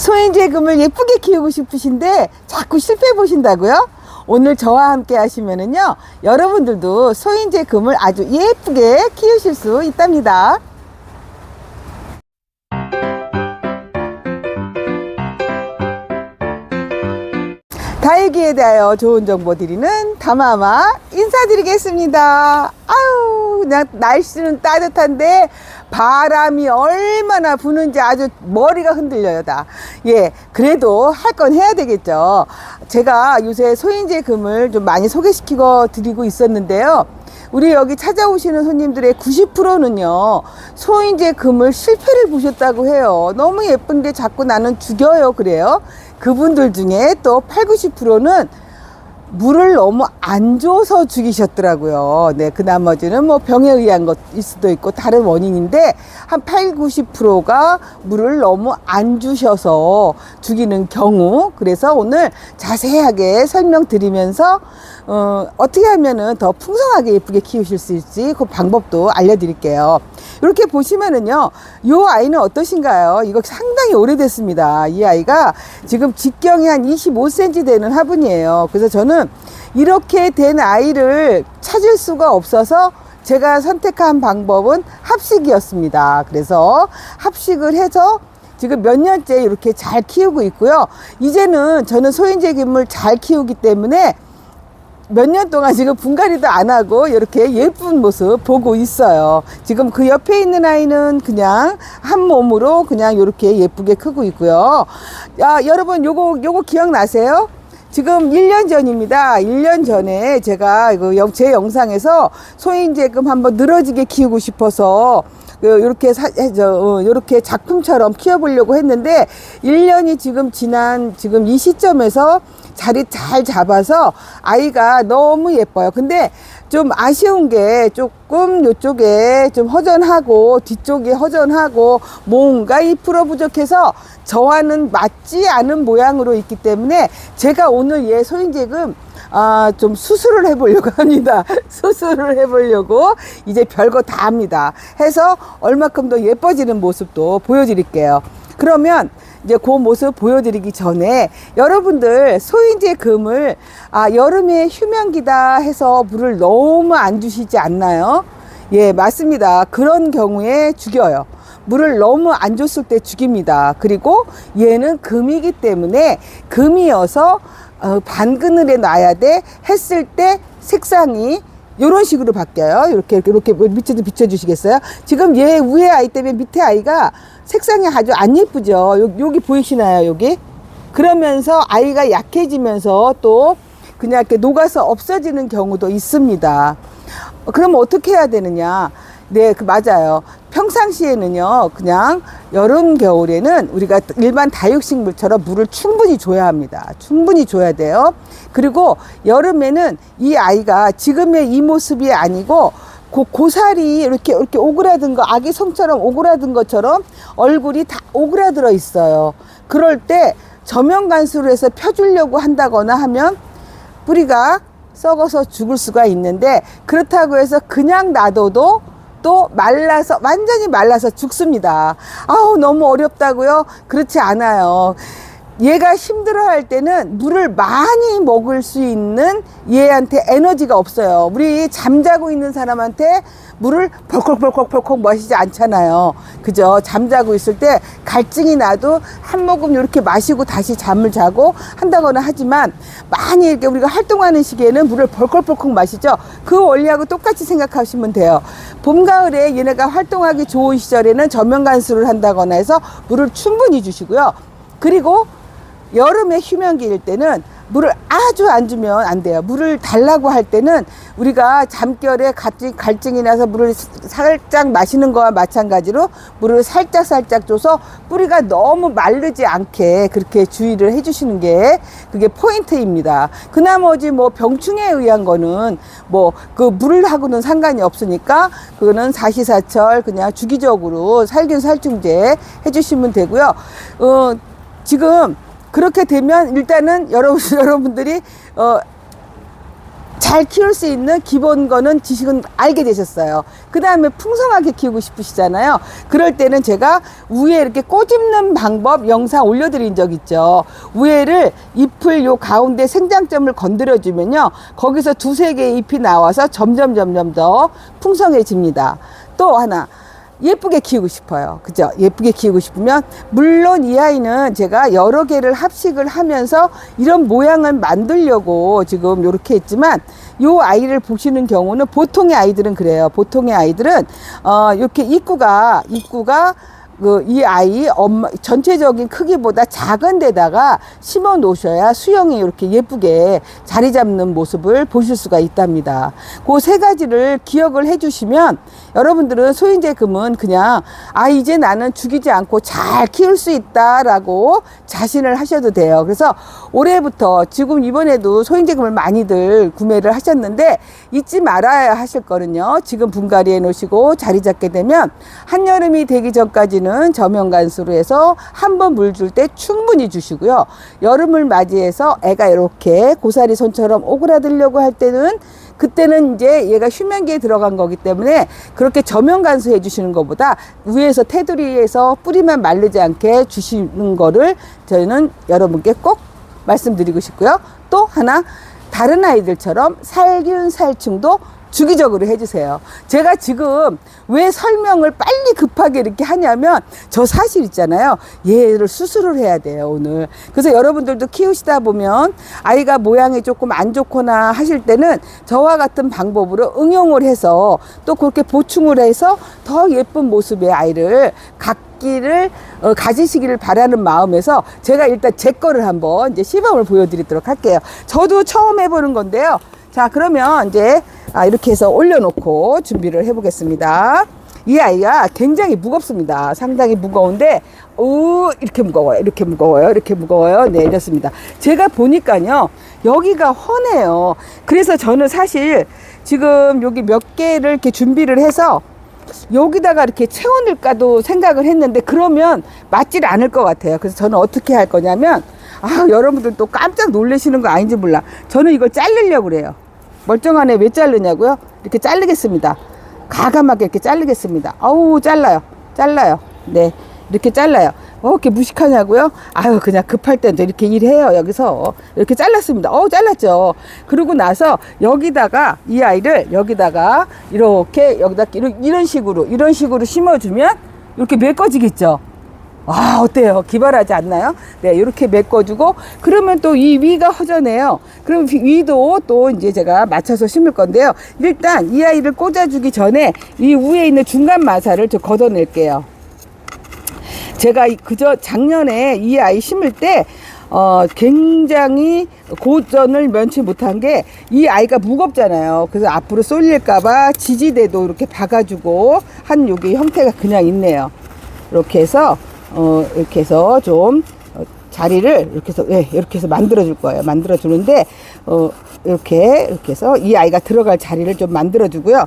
소인재 금을 예쁘게 키우고 싶으신데 자꾸 실패해 보신다고요? 오늘 저와 함께 하시면은요, 여러분들도 소인재 금을 아주 예쁘게 키우실 수 있답니다. 다육이에 대하여 좋은 정보 드리는 다마마 인사드리겠습니다. 아유, 그냥 날씨는 따뜻한데 바람이 얼마나 부는지 아주 머리가 흔들려요, 다. 예, 그래도 할 건 해야 되겠죠. 제가 요새 소인재 금을 좀 많이 소개시키고 드리고 있었는데요. 우리 여기 찾아오시는 손님들의 90%는요, 소인재 금을 실패를 보셨다고 해요. 너무 예쁜데 자꾸 나는 죽여요, 그래요. 그분들 중에 또 8, 90%는 물을 너무 안 줘서 죽이셨더라고요. 네, 그 나머지는 뭐 병에 의한 것일 수도 있고 다른 원인인데 한 8, 90%가 물을 너무 안 주셔서 죽이는 경우. 그래서 오늘 자세하게 설명드리면서 어떻게 하면은 더 풍성하게 예쁘게 키우실 수 있을지 그 방법도 알려드릴게요. 이렇게 보시면은요, 요 아이는 어떠신가요? 이거 상당히 오래됐습니다. 이 아이가 지금 직경이 한 25cm 되는 화분이에요. 그래서 저는 이렇게 된 아이를 찾을 수가 없어서 제가 선택한 방법은 합식이었습니다. 그래서 합식을 해서 지금 몇 년째 이렇게 잘 키우고 있고요. 이제는 저는 소인재 금을 잘 키우기 때문에 몇 년 동안 지금 분갈이도 안 하고 이렇게 예쁜 모습 보고 있어요. 지금 그 옆에 있는 아이는 그냥 한 몸으로 그냥 이렇게 예쁘게 크고 있고요. 야, 여러분 요거 기억나세요? 지금 1년 전입니다. 1년 전에 제가 제 영상에서 소인재 금 한번 늘어지게 키우고 싶어서 요렇게 작품처럼 키워보려고 했는데 1년이 지금 지난 지금 이 시점에서 자리 잘 잡아서 아이가 너무 예뻐요. 근데 좀 아쉬운 게 조금 요쪽에 좀 허전하고 뒤쪽이 허전하고 뭔가 2% 부족해서 저와는 맞지 않은 모양으로 있기 때문에 제가 오늘 얘 소인재 금 좀 수술을 해보려고 합니다. 수술을 해보려고 이제 별거 다 합니다. 해서 얼마큼 더 예뻐지는 모습도 보여드릴게요. 그러면 이제 그 모습 보여드리기 전에 여러분들 소인재 금을 여름에 휴면기다 해서 물을 너무 안 주시지 않나요? 예, 맞습니다. 그런 경우에 죽여요. 물을 너무 안 줬을 때 죽입니다. 그리고 얘는 금이기 때문에 금이어서 반그늘에 놔야 돼. 했을 때 색상이 이런 식으로 바뀌어요. 이렇게 밑에도 비춰주시겠어요? 지금 얘 위에 아이 때문에 밑에 아이가 색상이 아주 안 예쁘죠. 여기 보이시나요? 여기? 그러면서 아이가 약해지면서 또 그냥 이렇게 녹아서 없어지는 경우도 있습니다. 그럼 어떻게 해야 되느냐? 네, 맞아요. 평상시에는요, 그냥 여름, 겨울에는 우리가 일반 다육식물처럼 물을 충분히 줘야 합니다. 충분히 줘야 돼요. 그리고 여름에는 이 아이가 지금의 이 모습이 아니고 고살이 이렇게 오그라든 거, 아기 손처럼 오그라든 것처럼 얼굴이 다 오그라들어 있어요. 그럴 때 저면간수로 해서 펴주려고 한다거나 하면 뿌리가 썩어서 죽을 수가 있는데, 그렇다고 해서 그냥 놔둬도 또 말라서 완전히 말라서 죽습니다. 아우, 너무 어렵다고요? 그렇지 않아요. 얘가 힘들어할 때는 물을 많이 먹을 수 있는 얘한테 에너지가 없어요. 우리 잠자고 있는 사람한테 물을 벌컥 마시지 않잖아요. 그죠? 잠자고 있을 때 갈증이 나도 한 모금 이렇게 마시고 다시 잠을 자고 한다거나 하지만, 많이 이렇게 우리가 활동하는 시기에는 물을 벌컥 마시죠. 그 원리하고 똑같이 생각하시면 돼요. 봄, 가을에 얘네가 활동하기 좋은 시절에는 저면간수를 한다거나 해서 물을 충분히 주시고요. 그리고 여름에 휴면기일 때는 물을 아주 안 주면 안 돼요. 물을 달라고 할 때는 우리가 잠결에 갈증이 나서 물을 살짝 마시는 거와 마찬가지로 물을 살짝 줘서 뿌리가 너무 마르지 않게 그렇게 주의를 해주시는 게 그게 포인트입니다. 그 나머지 뭐 병충해에 의한 거는 뭐 그 물하고는 상관이 없으니까 그거는 사시사철 그냥 주기적으로 살균살충제 해주시면 되고요. 지금 그렇게 되면 일단은 여러분들이 잘 키울 수 있는 기본 거는 지식은 알게 되셨어요. 그 다음에 풍성하게 키우고 싶으시잖아요. 그럴 때는 제가 우에 이렇게 꼬집는 방법 영상 올려드린 적 있죠. 우에를 잎을 요 가운데 생장점을 건드려주면요, 거기서 두세 개의 잎이 나와서 점점 더 풍성해집니다. 또 하나, 예쁘게 키우고 싶어요. 그죠? 예쁘게 키우고 싶으면, 물론 이 아이는 제가 여러 개를 합식을 하면서 이런 모양을 만들려고 지금 이렇게 했지만, 요 아이를 보시는 경우는 보통의 아이들은 그래요. 보통의 아이들은 이렇게 입구가 이 아이 엄마 전체적인 크기보다 작은 데다가 심어 놓으셔야 수영이 이렇게 예쁘게 자리 잡는 모습을 보실 수가 있답니다. 그 세 가지를 기억을 해 주시면 여러분들은 소인재 금은 그냥 이제 나는 죽이지 않고 잘 키울 수 있다라고 자신을 하셔도 돼요. 그래서 올해부터 지금 이번에도 소인재 금을 많이들 구매를 하셨는데 잊지 말아야 하실 거는요, 지금 분갈이 해 놓으시고 자리 잡게 되면 한여름이 되기 전까지는 저명간수로 해서 한 번 물 줄 때 충분히 주시고요. 여름을 맞이해서 애가 이렇게 고사리 손처럼 오그라들려고 할 때는, 그때는 이제 얘가 휴면기에 들어간 거기 때문에 그렇게 저명간수 해주시는 것보다 위에서 테두리에서 뿌리만 마르지 않게 주시는 거를 저희는 여러분께 꼭 말씀드리고 싶고요. 또 하나, 다른 아이들처럼 살균 살충도 주기적으로 해주세요. 제가 지금 왜 설명을 빨리 급하게 이렇게 하냐면, 저 사실 있잖아요, 얘를 수술을 해야 돼요 오늘. 그래서 여러분들도 키우시다 보면 아이가 모양이 조금 안 좋거나 하실 때는 저와 같은 방법으로 응용을 해서 또 그렇게 보충을 해서 더 예쁜 모습의 아이를 가지시기를 바라는 마음에서 제가 일단 제 거를 한번 이제 시범을 보여드리도록 할게요. 저도 처음 해보는 건데요. 자, 그러면 이제 이렇게 해서 올려놓고 준비를 해보겠습니다. 이 아이가 굉장히 무겁습니다. 상당히 무거운데, 이렇게 무거워요. 이렇게 무거워요. 이렇게 무거워요. 네, 이렇습니다. 제가 보니까요, 여기가 훤해요. 그래서 저는 사실 지금 여기 몇 개를 이렇게 준비를 해서 여기다가 이렇게 채워넣을까도 생각을 했는데, 그러면 맞질 않을 것 같아요. 그래서 저는 어떻게 할 거냐면, 여러분들 또 깜짝 놀라시는 거 아닌지 몰라. 저는 이걸 자르려고 그래요. 멀쩡한 애 왜 자르냐고요? 이렇게 자르겠습니다. 가감하게 이렇게 자르겠습니다. 잘라요. 네, 이렇게 잘라요. 이렇게 무식하냐고요? 그냥 급할 때도 이렇게 일해요. 여기서 이렇게 잘랐습니다. 잘랐죠. 그러고 나서 여기다가 이 아이를 여기다가 여기다 이런 식으로 심어주면 이렇게 메꿔지겠죠. 어때요? 기발하지 않나요? 네, 이렇게 메꿔주고, 그러면 또 이 위가 허전해요. 그럼 위도 또 이제 제가 맞춰서 심을 건데요. 일단 이 아이를 꽂아주기 전에 이 위에 있는 중간 마사를 좀 걷어낼게요. 제가 그저 작년에 이 아이 심을 때 굉장히 고전을 면치 못한 게, 이 아이가 무겁잖아요. 그래서 앞으로 쏠릴까봐 지지대도 이렇게 박아주고 한 요게 형태가 그냥 있네요. 이렇게 해서 좀 자리를 이렇게 해서 만들어 줄 거예요. 만들어 주는데 이렇게 해서 이 아이가 들어갈 자리를 좀 만들어 주고요.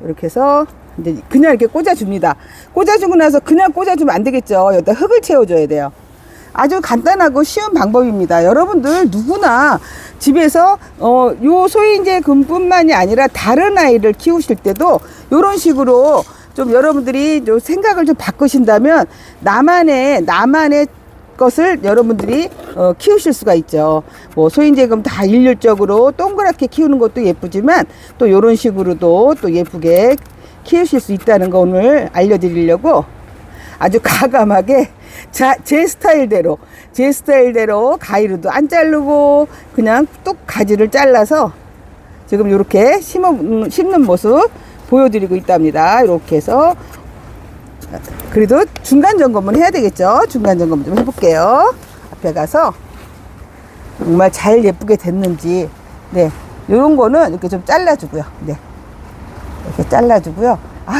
이렇게 해서 이제 그냥 이렇게 꽂아 줍니다. 꽂아 주고 나서 그냥 꽂아 주면 안 되겠죠. 여기다 흙을 채워 줘야 돼요. 아주 간단하고 쉬운 방법입니다. 여러분들 누구나 집에서 요 소인재 금뿐만이 아니라 다른 아이를 키우실 때도 이런 식으로 좀 여러분들이 좀 생각을 좀 바꾸신다면 나만의 것을 여러분들이 키우실 수가 있죠. 뭐 소인재금 다 일률적으로 동그랗게 키우는 것도 예쁘지만 또 이런 식으로도 또 예쁘게 키우실 수 있다는 거 오늘 알려드리려고 아주 가감하게 제 스타일대로 가위로도 안 자르고 그냥 뚝 가지를 잘라서 지금 이렇게 심는 모습 보여드리고 있답니다. 이렇게 해서 그래도 중간 점검은 해야 되겠죠. 중간 점검 좀 해볼게요. 앞에 가서 정말 잘 예쁘게 됐는지. 네, 요런 거는 이렇게 좀 잘라주고요. 네, 이렇게 잘라주고요.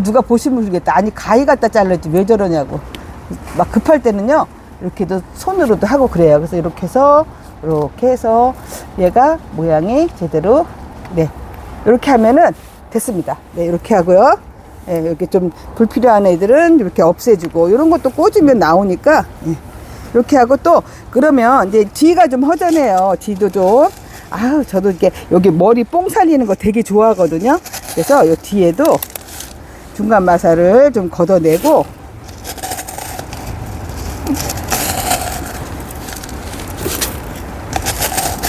누가 보시면 모르겠다. 아니 가위 갖다 잘랐지 왜 저러냐고. 막 급할 때는요 이렇게도 손으로도 하고 그래요. 그래서 이렇게 해서 얘가 모양이 제대로 이렇게 하면은 됐습니다. 네, 이렇게 하고요. 네, 이렇게 좀 불필요한 애들은 이렇게 없애주고, 이런 것도 꽂으면 나오니까, 이렇게 하고 또, 그러면 이제 뒤가 좀 허전해요. 뒤도 좀. 아우, 저도 이렇게 여기 머리 뽕 살리는 거 되게 좋아하거든요. 그래서 요 뒤에도 중간 마사를 좀 걷어내고,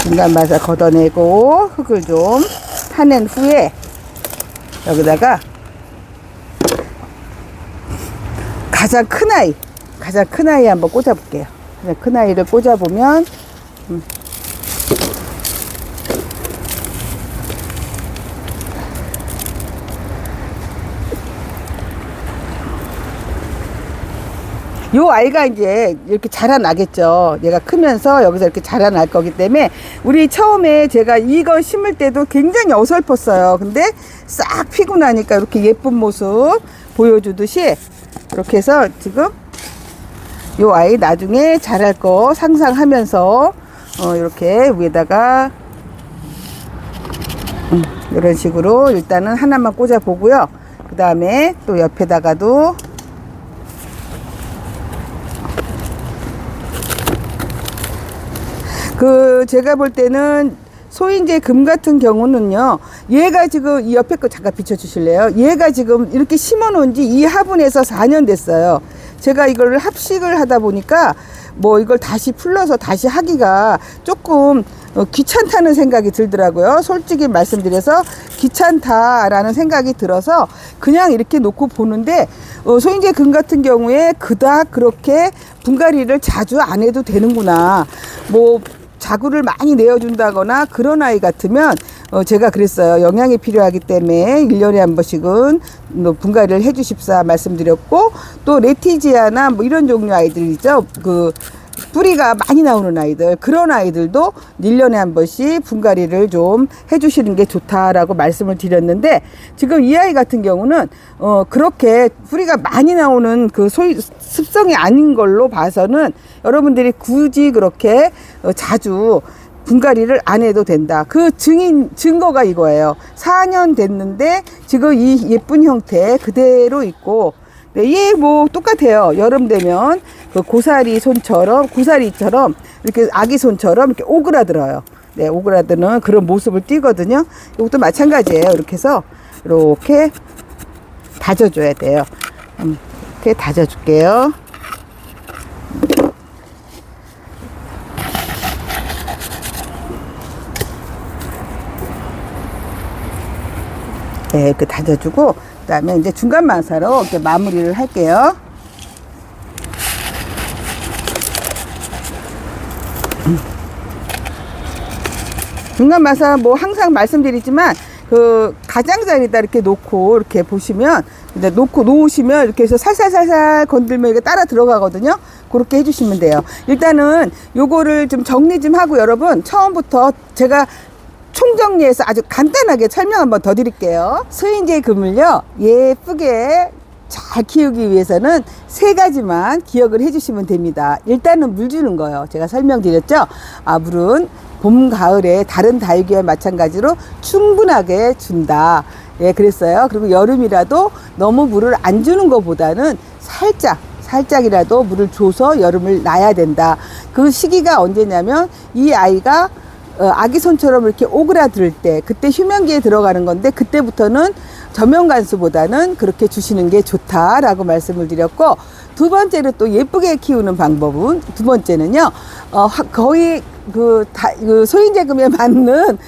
중간 마사 걷어내고 흙을 좀 파낸 후에 여기다가 가장 큰 아이 한번 꽂아볼게요. 가장 큰 아이를 꽂아보면 요 아이가 이제 이렇게 자라나겠죠. 얘가 크면서 여기서 이렇게 자라날 거기 때문에 우리 처음에 제가 이거 심을 때도 굉장히 어설펐어요. 근데 싹 피고 나니까 이렇게 예쁜 모습 보여주듯이 이렇게 해서 지금 요 아이 나중에 자랄 거 상상하면서 이렇게 위에다가 이런 식으로 일단은 하나만 꽂아 보고요. 그 다음에 또 옆에다가도 제가 볼 때는 소인제 금 같은 경우는요, 얘가 지금 이 옆에 거 잠깐 비춰주실래요? 얘가 지금 이렇게 심어 놓은 지 이 화분에서 4년 됐어요. 제가 이걸 합식을 하다 보니까 뭐 이걸 다시 풀러서 다시 하기가 조금 귀찮다는 생각이 들더라고요. 솔직히 말씀드려서 귀찮다라는 생각이 들어서 그냥 이렇게 놓고 보는데, 소인제 금 같은 경우에 그닥 그렇게 분갈이를 자주 안 해도 되는구나. 뭐 자구를 많이 내어준다거나 그런 아이 같으면 제가 그랬어요. 영양이 필요하기 때문에 1년에 한 번씩은 분갈이를 해주십사 말씀드렸고, 또 레티지아나 뭐 이런 종류 아이들이죠. 뿌리가 많이 나오는 아이들, 그런 아이들도 1년에 한 번씩 분갈이를 좀 해주시는 게 좋다라고 말씀을 드렸는데, 지금 이 아이 같은 경우는 그렇게 뿌리가 많이 나오는 습성이 아닌 걸로 봐서는 여러분들이 굳이 그렇게 자주 분갈이를 안 해도 된다. 그 증거가 이거예요. 4년 됐는데 지금 이 예쁜 형태 그대로 있고, 네, 얘 뭐 똑같아요. 여름 되면 고사리처럼 이렇게 아기 손처럼 이렇게 오그라들어요. 네, 오그라드는 그런 모습을 띠거든요. 이것도 마찬가지예요. 이렇게 해서 이렇게 다져줘야 돼요. 이렇게 다져줄게요. 네, 이렇게 다져주고, 그 다음에 이제 중간 마사로 이렇게 마무리를 할게요. 중간 마사 뭐 항상 말씀드리지만 가장자리에다 이렇게 놓고 이렇게 보시면, 이제 놓으시면 이렇게 해서 살살살살 건들면 이게 따라 들어가거든요. 그렇게 해주시면 돼요. 일단은 요거를 좀 정리 좀 하고, 여러분 처음부터 제가 총정리해서 아주 간단하게 설명 한번 더 드릴게요. 소인제 금을요, 예쁘게 잘 키우기 위해서는 3가지만 기억을 해주시면 됩니다. 일단은 물 주는 거요. 제가 설명드렸죠. 물은 봄, 가을에 다른 다육이와 마찬가지로 충분하게 준다. 예, 그랬어요. 그리고 여름이라도 너무 물을 안 주는 것보다는 살짝이라도 물을 줘서 여름을 놔야 된다. 그 시기가 언제냐면 이 아이가 아기 손처럼 이렇게 오그라들 때, 그때 휴면기에 들어가는 건데, 그때부터는 저면간수보다는 그렇게 주시는 게 좋다라고 말씀을 드렸고, 두 번째로 또 예쁘게 키우는 방법은, 두 번째는요, 거의 소인제금에 맞는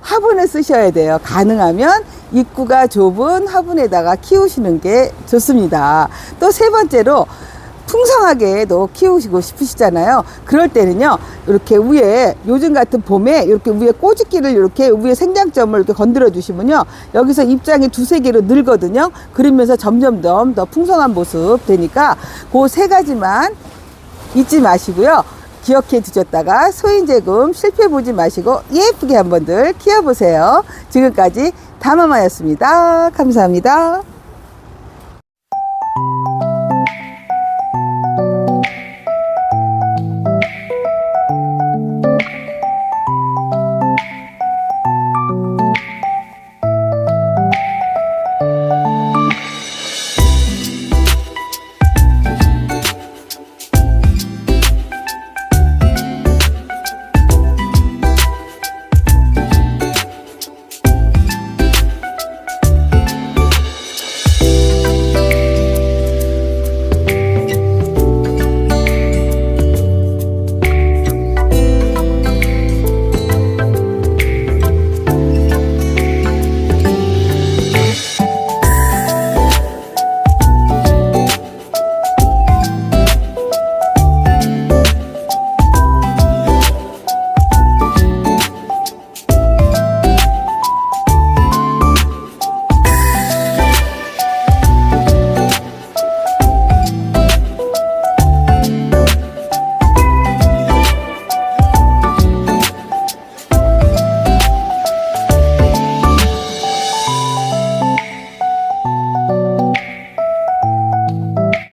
화분을 쓰셔야 돼요. 가능하면 입구가 좁은 화분에다가 키우시는 게 좋습니다. 또 세 번째로, 풍성하게도 키우시고 싶으시잖아요. 그럴 때는요, 이렇게 위에, 요즘 같은 봄에 이렇게 위에 꼬집기를 이렇게 위에 생장점을 이렇게 건드려 주시면요, 여기서 입장이 2-3개로 늘거든요. 그러면서 점점점 더 풍성한 모습 되니까 그 3가지만 잊지 마시고요. 기억해 두셨다가 소인제금 실패 보지 마시고 예쁘게 한번들 키워보세요. 지금까지 다마마였습니다. 감사합니다.